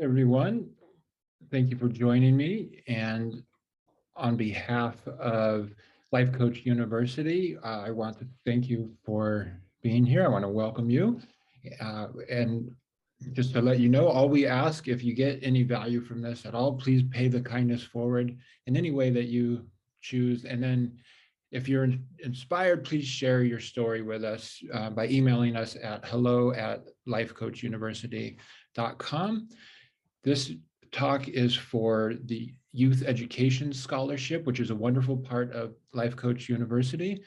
everyone. Thank you for joining me. And on behalf of Life Coach University, I want to thank you for being here. I want to welcome you. And just to let you know, all we ask, if you get any value from this at all, please pay the kindness forward in any way that you choose. And then if you're inspired, please share your story with us by emailing us at hello@lifecoachuniversity.com. This talk is for the Youth Education Scholarship, which is a wonderful part of Life Coach University.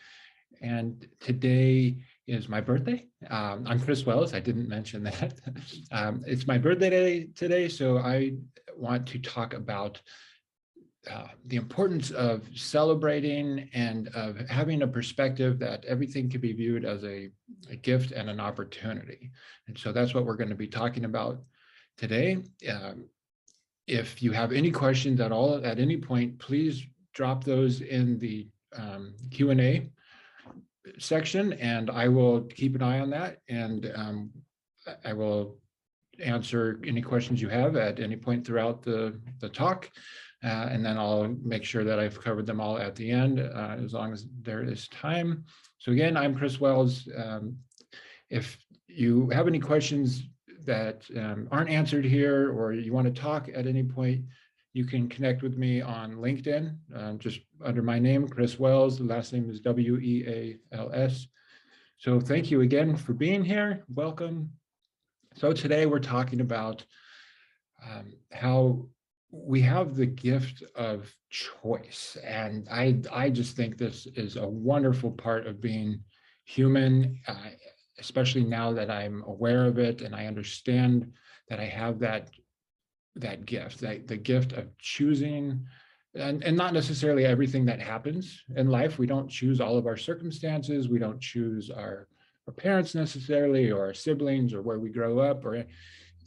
And today is my birthday. I'm Chris Weals. I didn't mention that. It's my birthday today, so I want to talk about the importance of celebrating and of having a perspective that everything can be viewed as a gift and an opportunity. And so that's what we're going to be talking about today. If you have any questions at all at any point, please drop those in the Q&A section, and I will keep an eye on that, and I will answer any questions you have at any point throughout the talk. And then I'll make sure that I've covered them all at the end, as long as there is time. So again, I'm Chris Weals. If you have any questions that aren't answered here, or you want to talk at any point, you can connect with me on LinkedIn, just under my name, Chris Weals. The last name is W-E-A-L-S. So thank you again for being here. Welcome. So today we're talking about how we have the gift of choice. And I just think this is a wonderful part of being human, especially now that I'm aware of it and I understand that I have that gift, the gift of choosing, and not necessarily everything that happens in life. We don't choose all of our circumstances. We don't choose our parents necessarily, or our siblings, or where we grow up, or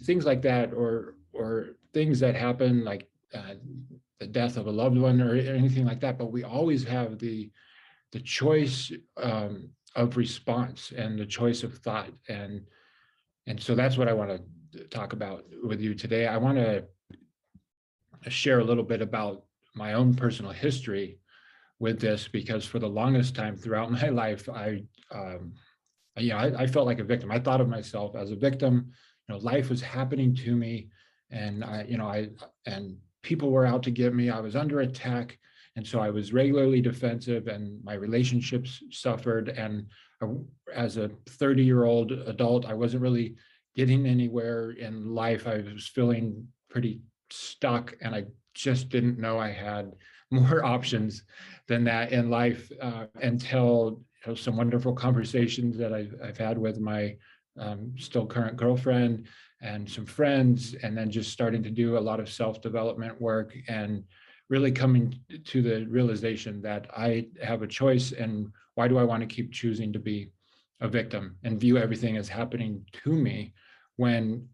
things like that, or things that happen like the death of a loved one or anything like that. But we always have the choice of response and the choice of thought. And so that's what I want to talk about with you today. I want to share a little bit about my own personal history with this, because for the longest time throughout my life, I felt like a victim. I thought of myself as a victim. Life was happening to me, and and people were out to get me. I was under attack, and so I was regularly defensive, and my relationships suffered. And as a 30-year-old adult, I wasn't really getting anywhere in life. I was feeling pretty stuck, and I just didn't know I had more options than that in life until some wonderful conversations that I've had with my still current girlfriend and some friends, and then just starting to do a lot of self-development work, and really coming to the realization that I have a choice. And why do I want to keep choosing to be a victim and view everything as happening to me, when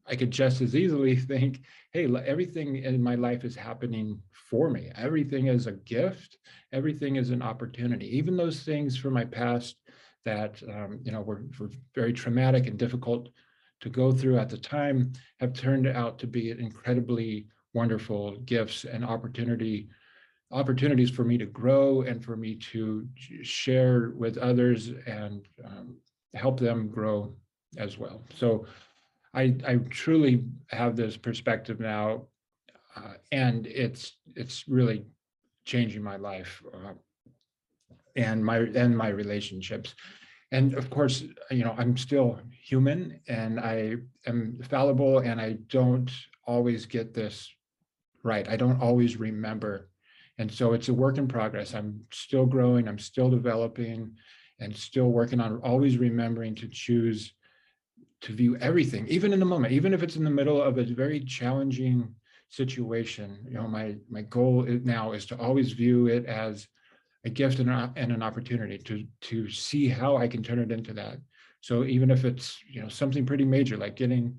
I could just as easily think, hey, everything in my life is happening for me. Everything is a gift. Everything is an opportunity. Even those things from my past that were very traumatic and difficult to go through at the time have turned out to be incredibly wonderful gifts and opportunities for me to grow and for me to share with others and help them grow as well. So I truly have this perspective now, and it's really changing my life and my relationships. And of course, I'm still human, and I am fallible, and I don't always get this right. I don't always remember. And so it's a work in progress. I'm still growing, I'm still developing, and still working on always remembering to choose to view everything, even in the moment, even if it's in the middle of a very challenging situation. My goal now is to always view it as a gift and an opportunity to see how I can turn it into that. So even if it's something pretty major, like getting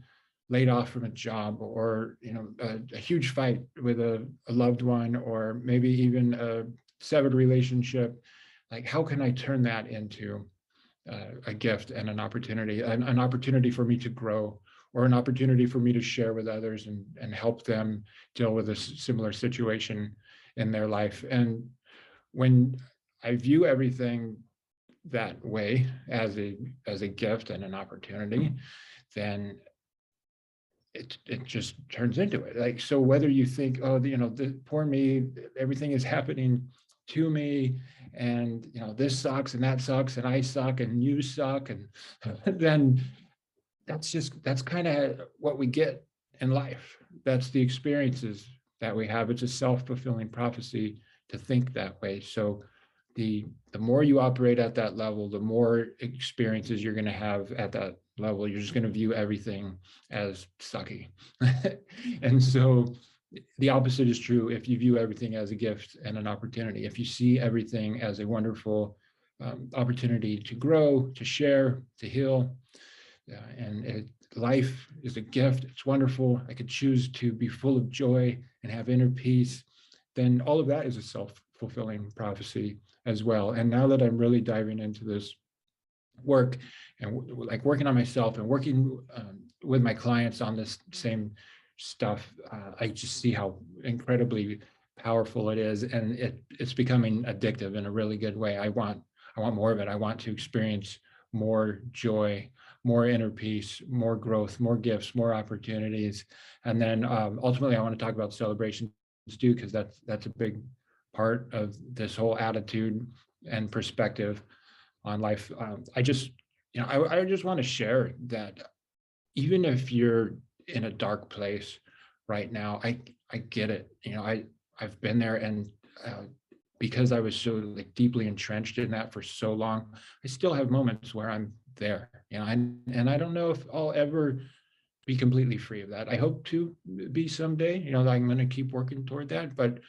laid off from a job, or a huge fight with a loved one, or maybe even a severed relationship, like how can I turn that into a gift and an opportunity for me to grow, or an opportunity for me to share with others and help them deal with a similar situation in their life. And when I view everything that way as a gift and an opportunity, then it just turns into it. Like, so whether you think, oh, the poor me, everything is happening to me, and this sucks and that sucks and I suck and you suck, and then that's kind of what we get in life. That's the experiences that we have. It's a self-fulfilling prophecy to think that way. So the more you operate at that level, the more experiences you're going to have at that level. You're just going to view everything as sucky. And so the opposite is true if you view everything as a gift and an opportunity. If you see everything as a wonderful opportunity to grow, to share, to heal, and life is a gift. It's wonderful. I could choose to be full of joy and have inner peace. Then all of that is a self-fulfilling prophecy as well. And now that I'm really diving into this work and like working on myself and working with my clients on this same stuff, I just see how incredibly powerful it is, and it's becoming addictive in a really good way. I want more of it. I want to experience more joy, more inner peace, more growth, more gifts, more opportunities. And then ultimately, I want to talk about celebrations too, because that's a big part of this whole attitude and perspective on life. I just want to share that even if you're in a dark place right now, I get it. I've been there, and because I was so like deeply entrenched in that for so long, I still have moments where I'm there. And I don't know if I'll ever be completely free of that. I hope to be someday. I'm going to keep working toward that. But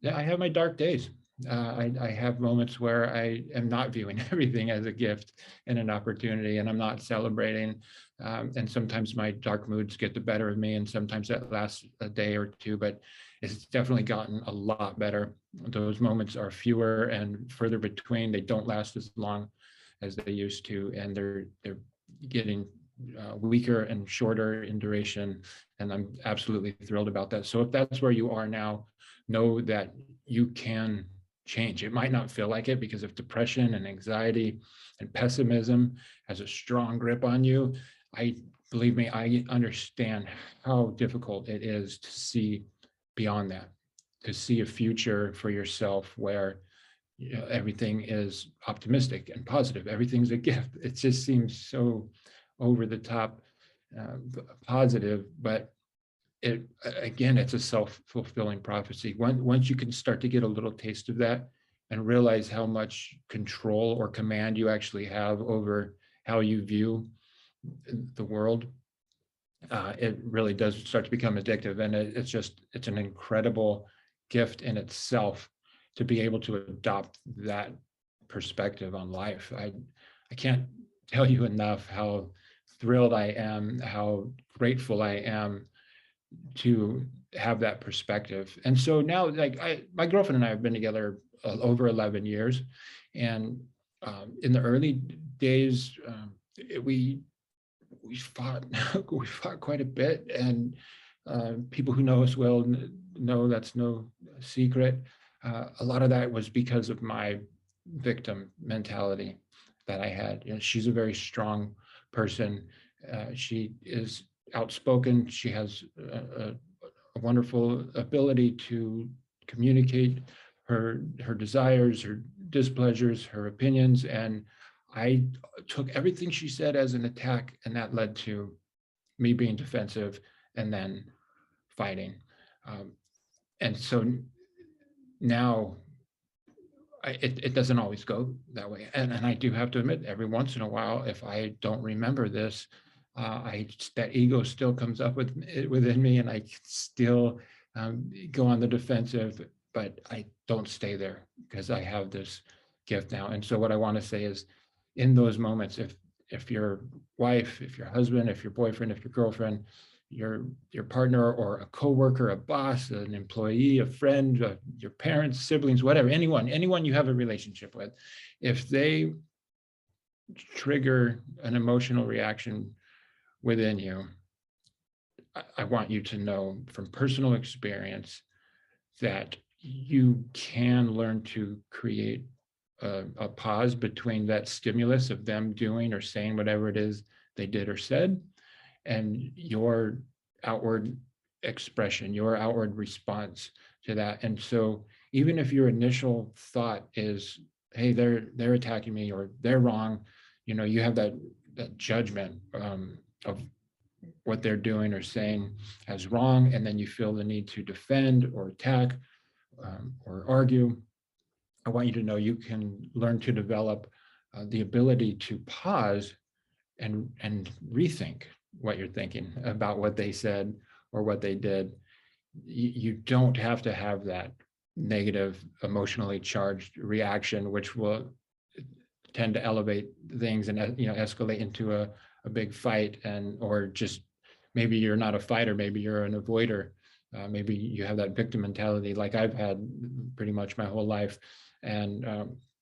yeah, I have my dark days. I have moments where I am not viewing everything as a gift and an opportunity, and I'm not celebrating. And sometimes my dark moods get the better of me, and sometimes that lasts a day or two, but it's definitely gotten a lot better. Those moments are fewer and further between. They don't last as long as they used to, and they're getting weaker and shorter in duration. And I'm absolutely thrilled about that. So if that's where you are now, know that you can change. It might not feel like it, because if depression and anxiety and pessimism has a strong grip on you, believe me, I understand how difficult it is to see beyond that, to see a future for yourself where everything is optimistic and positive. Everything's a gift. It just seems so over the top positive, but it's a self-fulfilling prophecy. Once you can start to get a little taste of that and realize how much control or command you actually have over how you view the world, it really does start to become addictive. And it's an incredible gift in itself to be able to adopt that perspective on life. I can't tell you enough how thrilled I am, how grateful I am to have that perspective. And so now, like my girlfriend and I have been together over 11 years. And in the early days, we fought we fought quite a bit, and people who know us well know that's no secret. A lot of that was because of my victim mentality that I had. She's a very strong person. She is outspoken. She has a wonderful ability to communicate her desires, her displeasures, her opinions, and I took everything she said as an attack, and that led to me being defensive and then fighting. And so now it doesn't always go that way. And I do have to admit, every once in a while, if I don't remember this, that ego still comes up within me, and I still go on the defensive, but I don't stay there because I have this gift now. And so what I want to say is, in those moments, if your wife, if your husband, if your boyfriend, if your girlfriend, your partner or a coworker, a boss, an employee, a friend, your parents, siblings, whatever, anyone you have a relationship with, if they trigger an emotional reaction within you, I want you to know from personal experience that you can learn to create a pause between that stimulus of them doing or saying whatever it is they did or said, and your outward expression, your outward response to that. And so even if your initial thought is, hey, they're attacking me or they're wrong, you have that judgment of what they're doing or saying as wrong, and then you feel the need to defend or attack or argue. I want you to know you can learn to develop the ability to pause and rethink what you're thinking about what they said or what they did. You don't have to have that negative, emotionally charged reaction, which will tend to elevate things and escalate into a big fight, and or just maybe you're not a fighter, maybe you're an avoider. Maybe you have that victim mentality like I've had pretty much my whole life, and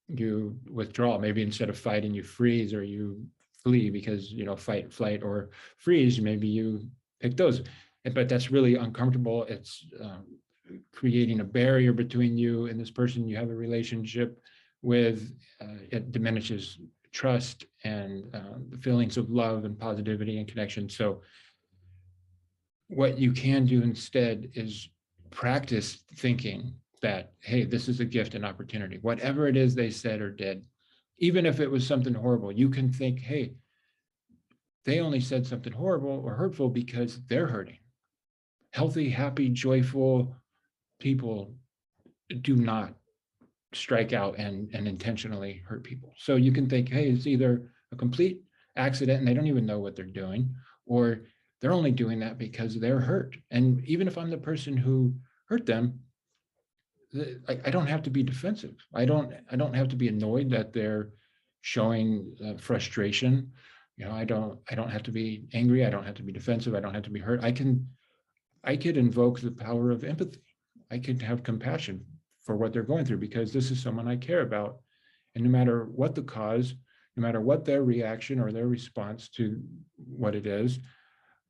you withdraw. Maybe instead of fighting, you freeze or you flee because, fight, flight, or freeze, maybe you pick those. But that's really uncomfortable. It's creating a barrier between you and this person you have a relationship with. It diminishes trust and the feelings of love and positivity and connection. So what you can do instead is practice thinking that, hey, this is a gift and opportunity. Whatever it is they said or did, even if it was something horrible, you can think, hey, they only said something horrible or hurtful because they're hurting. Healthy, happy, joyful people do not strike out and intentionally hurt people. So you can think, hey, it's either a complete accident and they don't even know what they're doing, or they're only doing that because they're hurt. And even if I'm the person who hurt them, I don't have to be defensive. I don't have to be annoyed that they're showing frustration. I don't have to be angry. I don't have to be defensive. I don't have to be hurt. I could invoke the power of empathy. I could have compassion for what they're going through because this is someone I care about. And no matter what the cause, no matter what their reaction or their response to what it is,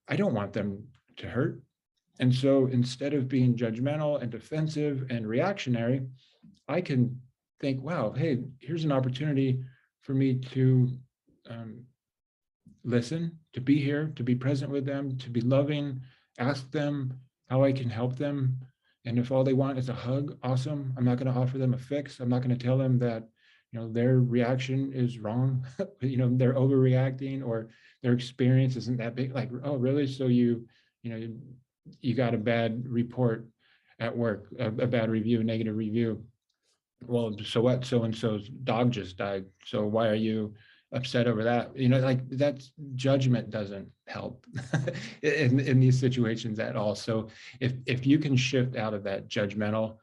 I don't want them to hurt. And so instead of being judgmental and defensive and reactionary, I can think, wow, hey, here's an opportunity for me to listen, to be here, to be present with them, to be loving, ask them how I can help them. And if all they want is a hug, awesome. I'm not going to offer them a fix. I'm not going to tell them that, their reaction is wrong. They're overreacting or their experience isn't that big. Like, oh, really? So you got a bad report at work, a bad review, negative review. Well, so what? So-and-so's dog just died. So why are you upset over that? Like that's judgment doesn't help in these situations at all. So if you can shift out of that judgmental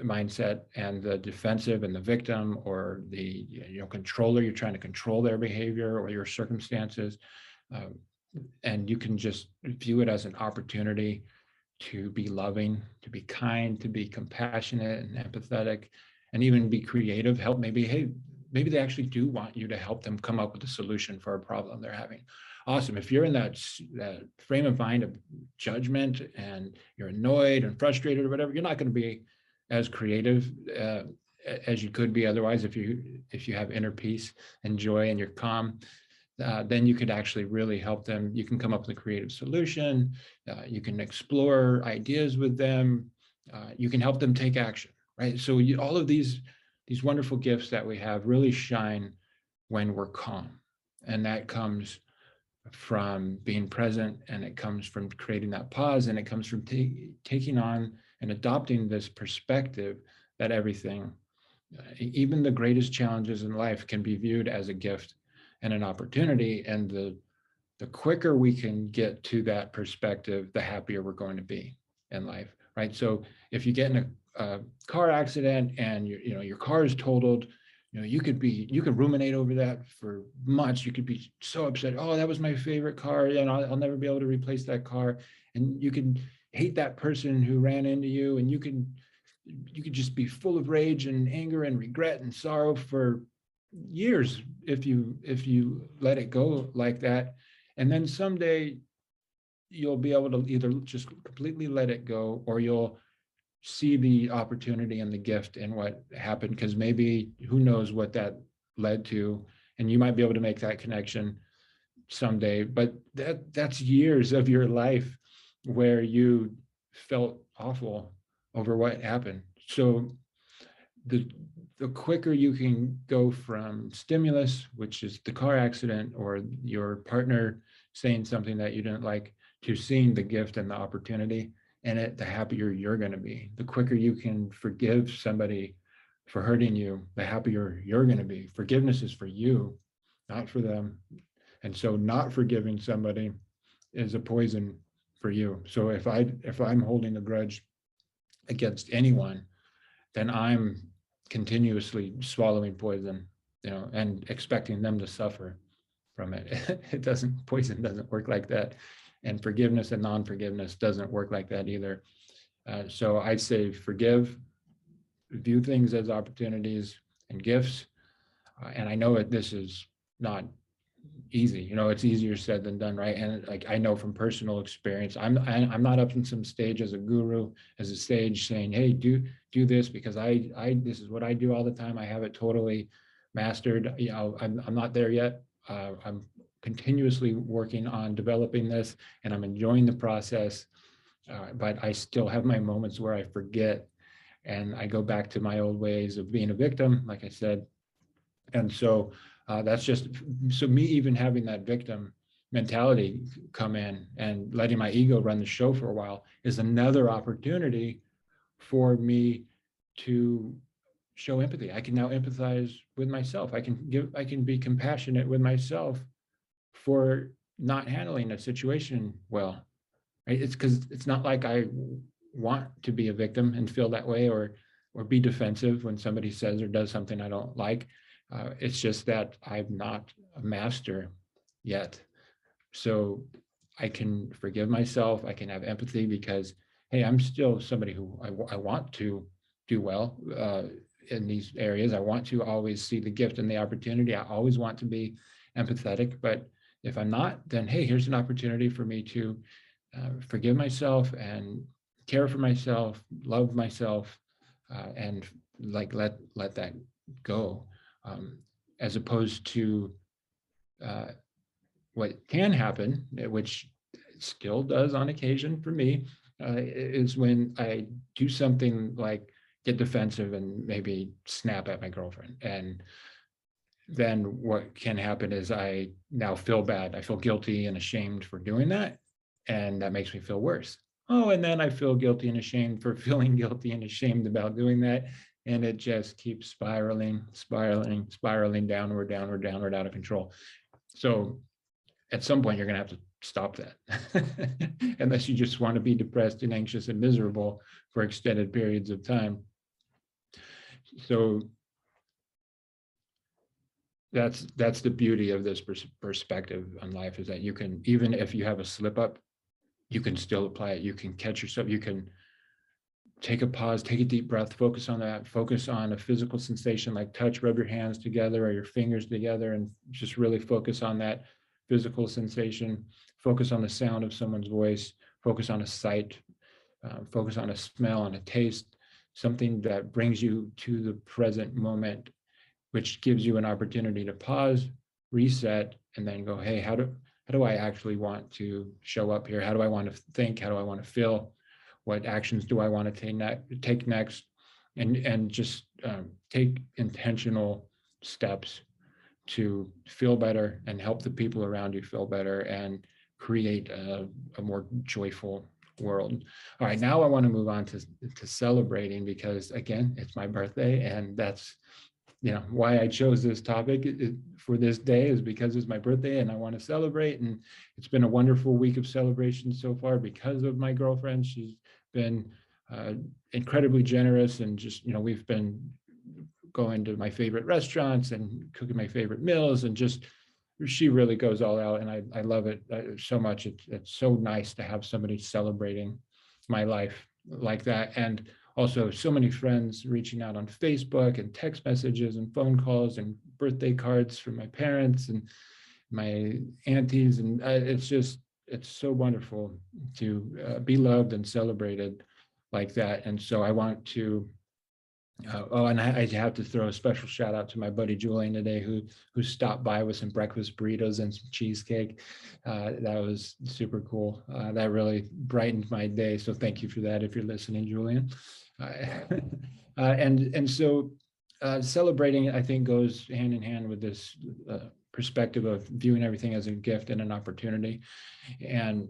mindset and the defensive and the victim or the controller, you're trying to control their behavior or your circumstances, and you can just view it as an opportunity to be loving, to be kind, to be compassionate and empathetic, and even be creative. Help maybe they actually do want you to help them come up with a solution for a problem they're having. Awesome. If you're in that frame of mind of judgment and you're annoyed and frustrated or whatever, you're not going to be as creative as you could be otherwise. If you have inner peace and joy and you're calm, then you could actually really help them. You can come up with a creative solution. You can explore ideas with them. You can help them take action, right? So all of these wonderful gifts that we have really shine when we're calm. And that comes from being present, and it comes from creating that pause, and it comes from taking on and adopting this perspective that everything, even the greatest challenges in life, can be viewed as a gift and an opportunity. And the quicker we can get to that perspective, the happier we're going to be in life, right? So if you get in a car accident and your car is totaled, you could ruminate over that for months. You could be so upset. Oh, that was my favorite car, and I'll never be able to replace that car. And you can hate that person who ran into you, and you could just be full of rage and anger and regret and sorrow for years if you let it go like that. And then someday you'll be able to either just completely let it go, or you'll see the opportunity and the gift in what happened, because maybe who knows what that led to, and you might be able to make that connection someday. But that's years of your life where you felt awful over what happened. So the quicker you can go from stimulus, which is the car accident or your partner saying something that you didn't like, to seeing the gift and the opportunity in it, the happier you're going to be. The quicker you can forgive somebody for hurting you, the happier you're going to be. Forgiveness is for you, not for them. And so not forgiving somebody is a poison for you. So if I'm holding a grudge against anyone, then I'm continuously swallowing poison, and expecting them to suffer from it. Poison doesn't work like that. And forgiveness and non-forgiveness doesn't work like that either. So I'd say forgive, view things as opportunities and gifts. And I know this is not easy. It's easier said than done, right? And like, I know from personal experience, I'm not up in some stage as a guru, as a sage saying, hey, do this, because I this is what I do all the time. I have it totally mastered. I'm not there yet. I'm continuously working on developing this, and I'm enjoying the process. But I still have my moments where I forget, and I go back to my old ways of being a victim, like I said. And so that's just, so me even having that victim mentality come in and letting my ego run the show for a while is another opportunity for me to show empathy. I can now empathize with myself. I can be compassionate with myself for not handling a situation well, right? It's because it's not like I want to be a victim and feel that way, or be defensive when somebody says or does something I don't like. It's just that I'm not a master yet. So I can forgive myself. I can have empathy because, hey, I'm still somebody who I want to do well in these areas. I want to always see the gift and the opportunity. I always want to be empathetic. But if I'm not, then, hey, here's an opportunity for me to forgive myself and care for myself, love myself, and like let that go. As opposed to what can happen, which still does on occasion for me, is when I do something like get defensive and maybe snap at my girlfriend. And then what can happen is I now feel bad. I feel guilty and ashamed for doing that. And that makes me feel worse. Oh, and then I feel guilty and ashamed for feeling guilty and ashamed about doing that. And it just keeps spiraling downward out of control. So at some point, you're going to have to stop that, unless you just want to be depressed and anxious and miserable for extended periods of time. So that's the beauty of this perspective on life, is that you can, even if you have a slip up, you can still apply it. You can catch yourself. You can take a pause, take a deep breath, focus on that, focus on a physical sensation like touch, rub your hands together or your fingers together, and just really focus on that physical sensation. Focus on the sound of someone's voice, focus on a sight, focus on a smell, on a taste, something that brings you to the present moment, which gives you an opportunity to pause, reset, and then go, hey, how do I actually want to show up here? How do I want to think? How do I want to feel? What actions do I want to take next? And just take intentional steps to feel better and help the people around you feel better and create a more joyful world. All right, now I want to move on to celebrating, because again, it's my birthday, and that's why I chose this topic for this day, is because it's my birthday and I want to celebrate. And it's been a wonderful week of celebration so far because of my girlfriend. She's been incredibly generous, and just, we've been going to my favorite restaurants and cooking my favorite meals, and just, she really goes all out, and I love it so much. It's so nice to have somebody celebrating my life like that. And also so many friends reaching out on Facebook and text messages and phone calls and birthday cards from my parents and my aunties. And it's just it's so wonderful to be loved and celebrated like that. And so I want to and I have to throw a special shout out to my buddy Julian today, who stopped by with some breakfast burritos and some cheesecake. That was super cool. That really brightened my day. So thank you for that if you're listening, Julian. And so celebrating, I think, goes hand in hand with this perspective of viewing everything as a gift and an opportunity. And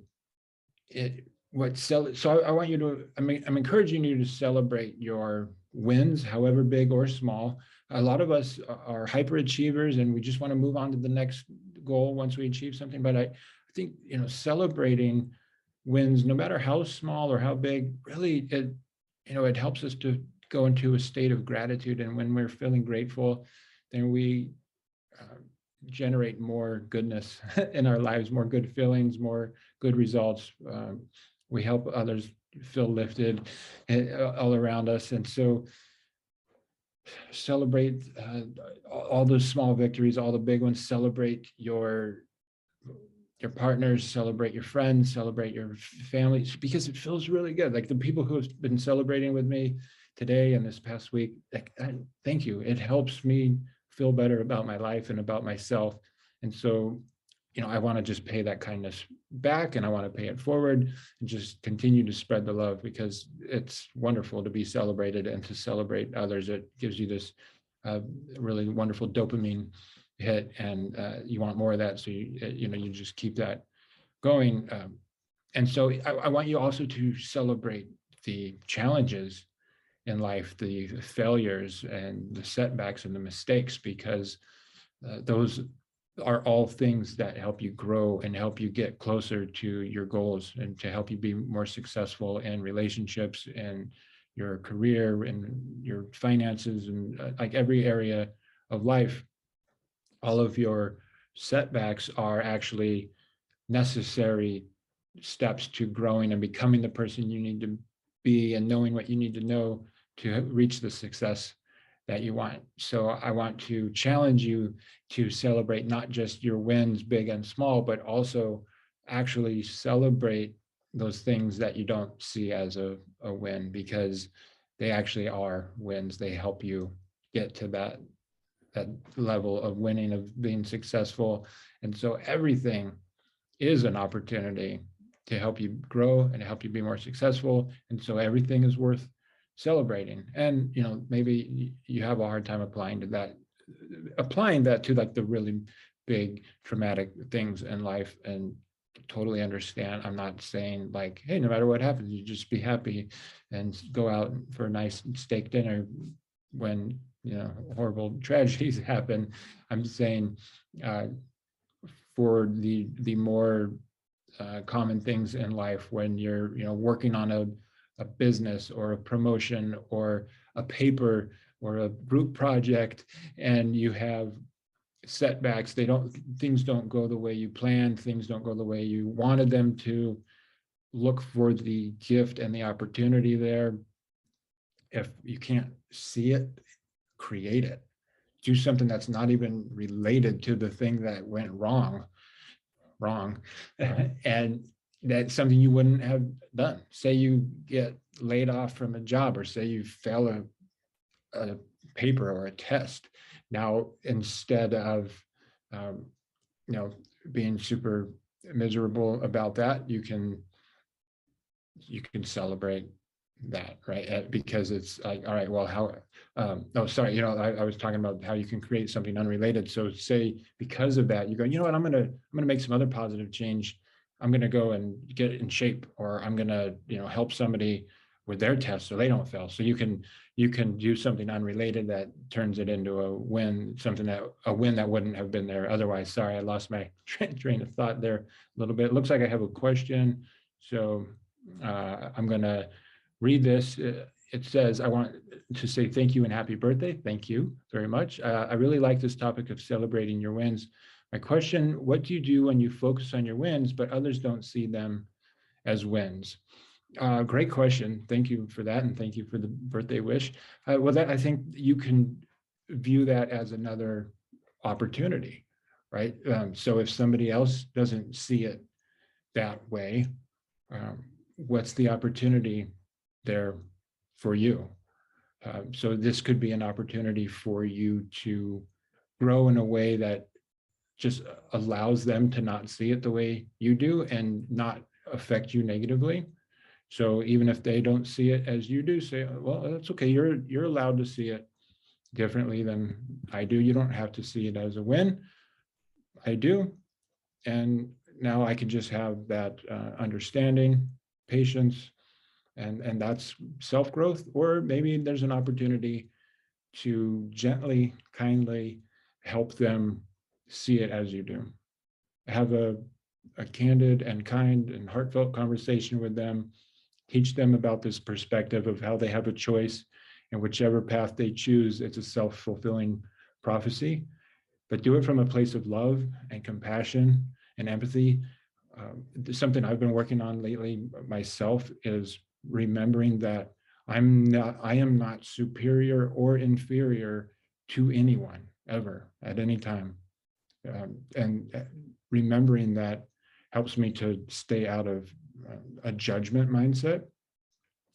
so I want you to, I'm encouraging you to celebrate your wins, however big or small. A lot of us are hyperachievers and we just want to move on to the next goal once we achieve something. But I think, celebrating wins, no matter how small or how big, really, it helps us to go into a state of gratitude. And when we're feeling grateful, then we generate more goodness in our lives, more good feelings, more good results. We help others feel lifted all around us. And so celebrate all those small victories, all the big ones. Celebrate your partners, celebrate your friends, celebrate your families, because it feels really good. Like the people who have been celebrating with me today and this past week, thank you. It helps me feel better about my life and about myself. And so, I want to just pay that kindness back, and I want to pay it forward and just continue to spread the love, because it's wonderful to be celebrated and to celebrate others. It gives you this really wonderful dopamine hit, and you want more of that. So you just keep that going. And so I want you also to celebrate the challenges in life, the failures and the setbacks and the mistakes, because those are all things that help you grow and help you get closer to your goals, and to help you be more successful in relationships and your career and your finances, and like every area of life. All of your setbacks are actually necessary steps to growing and becoming the person you need to be, and knowing what you need to know to reach the success that you want. So I want to challenge you to celebrate not just your wins, big and small, but also actually celebrate those things that you don't see as a win, because they actually are wins. They help you get to that level of winning, of being successful. And so everything is an opportunity to help you grow and to help you be more successful. And so everything is worth celebrating. And maybe you have a hard time applying that to like the really big traumatic things in life, and totally understand. I'm not saying like, hey, no matter what happens, you just be happy and go out for a nice steak dinner when horrible tragedies happen. I'm saying for the more common things in life, when you're working on a business or a promotion or a paper or a group project, and you have setbacks, things don't go the way you planned, things don't go the way you wanted them to. Look for the gift and the opportunity there. If you can't see it, create it. Do something that's not even related to the thing that went wrong. And that's something you wouldn't have done. Say you get laid off from a job, or say you fail a paper or a test. Now, instead of being super miserable about that, you can celebrate that, right? Because it's like, all right, well, how I was talking about how you can create something unrelated. So say because of that, you go, you know what, I'm gonna make some other positive change. I'm gonna go and get in shape, or I'm gonna help somebody with their test so they don't fail. So you can do something unrelated that turns it into a win, a win that wouldn't have been there otherwise. Sorry, I lost my train of thought there a little bit. It looks like I have a question, so I'm gonna read this. It says, I want to say thank you and happy birthday. Thank you very much. I really like this topic of celebrating your wins. My question, what do you do when you focus on your wins, but others don't see them as wins? Great question. Thank you for that. And thank you for the birthday wish. Well, I think you can view that as another opportunity, right? So if somebody else doesn't see it that way, what's the opportunity there for you? So this could be an opportunity for you to grow in a way that just allows them to not see it the way you do and not affect you negatively. So even if they don't see it as you do, say, well, that's okay. You're allowed to see it differently than I do. You don't have to see it as a win. I do. And now I can just have that understanding, patience, and that's self-growth. Or maybe there's an opportunity to gently, kindly help them see it as you do. Have a candid and kind and heartfelt conversation with them. Teach them about this perspective of how they have a choice, and whichever path they choose, it's a self-fulfilling prophecy. But do it from a place of love and compassion and empathy. Something I've been working on lately myself is remembering that I am not superior or inferior to anyone ever at any time. And remembering that helps me to stay out of a judgment mindset.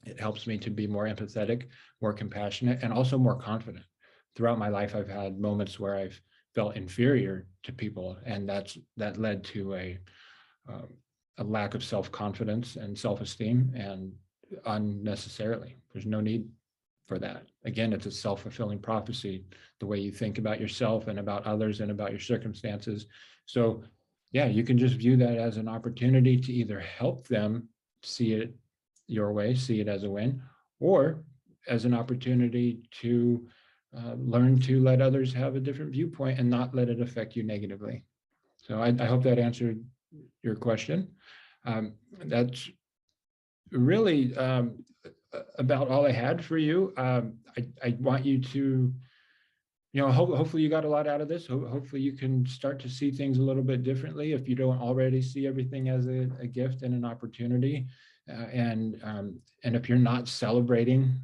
It helps me to be more empathetic, more compassionate, and also more confident. Throughout my life, I've had moments where I've felt inferior to people, and that led to a lack of self-confidence and self-esteem, and unnecessarily. There's no need for that. Again, it's a self-fulfilling prophecy, the way you think about yourself and about others and about your circumstances. So yeah, you can just view that as an opportunity to either help them see it your way, see it as a win, or as an opportunity to learn to let others have a different viewpoint and not let it affect you negatively. So I hope that answered your question. That's really about all I had for you. I want you to, hopefully you got a lot out of this. Hopefully you can start to see things a little bit differently if you don't already see everything as a gift and an opportunity. And if you're not celebrating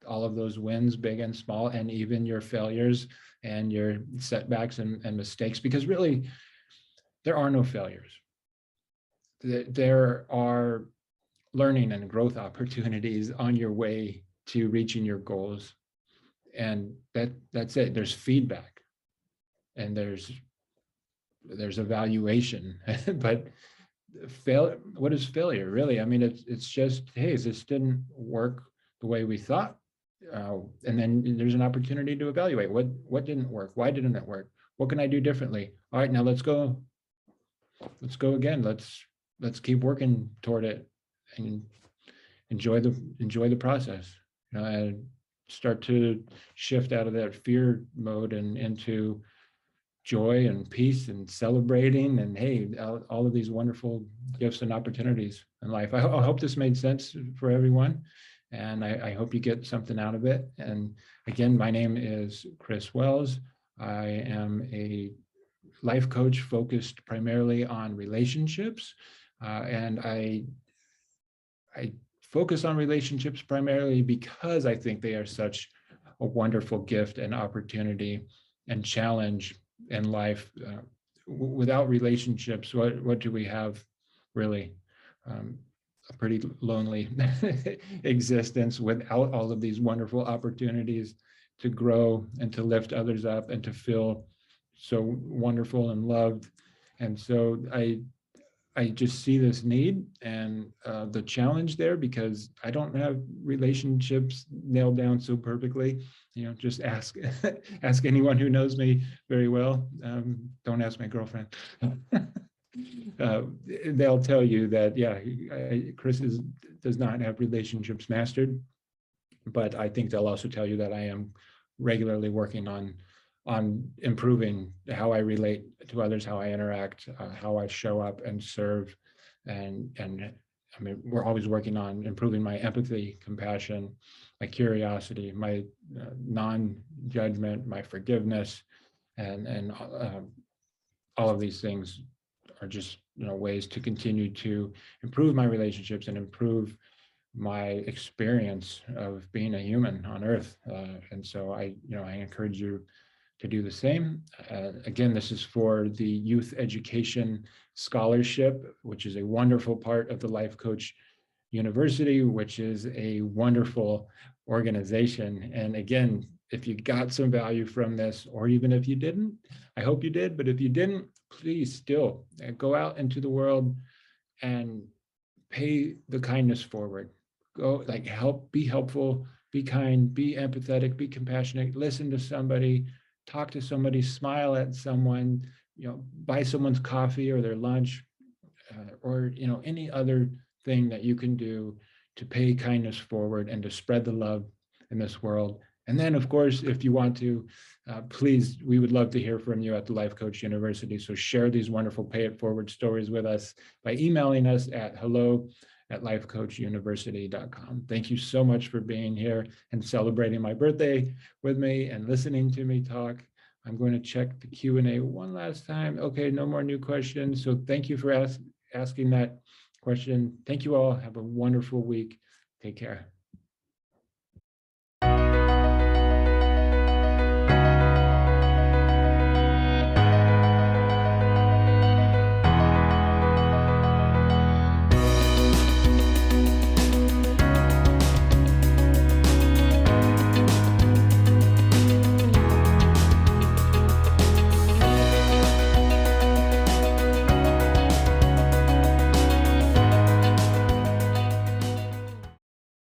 all of those wins, big and small, and even your failures and your setbacks and mistakes, because really there are no failures. There are learning and growth opportunities on your way to reaching your goals. And that's it. There's feedback and there's evaluation, but what is failure really? I mean, it's just, hey, this didn't work the way we thought. And then there's an opportunity to evaluate what didn't work. Why didn't it work? What can I do differently? All right, now let's go again. Let's keep working toward it and enjoy the process. And start to shift out of that fear mode and into joy and peace and celebrating, and hey, all of these wonderful gifts and opportunities in life. I hope this made sense for everyone, and I hope you get something out of it. And again, my name is Chris Weals. I am a life coach focused primarily on relationships, and I focus on relationships primarily because I think they are such a wonderful gift and opportunity and challenge in life. Without relationships, what do we have really? A pretty lonely existence without all of these wonderful opportunities to grow and to lift others up and to feel so wonderful and loved. And so I just see this need and the challenge there, because I don't have relationships nailed down so perfectly. Just ask anyone who knows me very well. Don't ask my girlfriend. They'll tell you that, yeah, Chris does not have relationships mastered, but I think they'll also tell you that I am regularly working on improving how I relate to others, how I interact, how I show up and serve. And I mean, we're always working on improving my empathy, compassion, my curiosity, my non-judgment, my forgiveness, and all of these things are just ways to continue to improve my relationships and improve my experience of being a human on Earth. And so I encourage you to do the same. Again, this is for the Youth Education Scholarship, which is a wonderful part of the Life Coach University, which is a wonderful organization. And again, if you got some value from this, or even if you didn't, I hope you did, but if you didn't, please still go out into the world and pay the kindness forward. Go be helpful, be kind, be empathetic, be compassionate, listen to somebody, talk to somebody, smile at someone, buy someone's coffee or their lunch, or any other thing that you can do to pay kindness forward and to spread the love in this world. And then, of course, if you want to, please, we would love to hear from you at the Life Coach University. So share these wonderful pay it forward stories with us by emailing us at hello@lifecoachuniversity.com. Thank you so much for being here and celebrating my birthday with me and listening to me talk. I'm going to check the Q&A one last time. Okay, no more new questions. So thank you for asking that question. Thank you all. Have a wonderful week. Take care.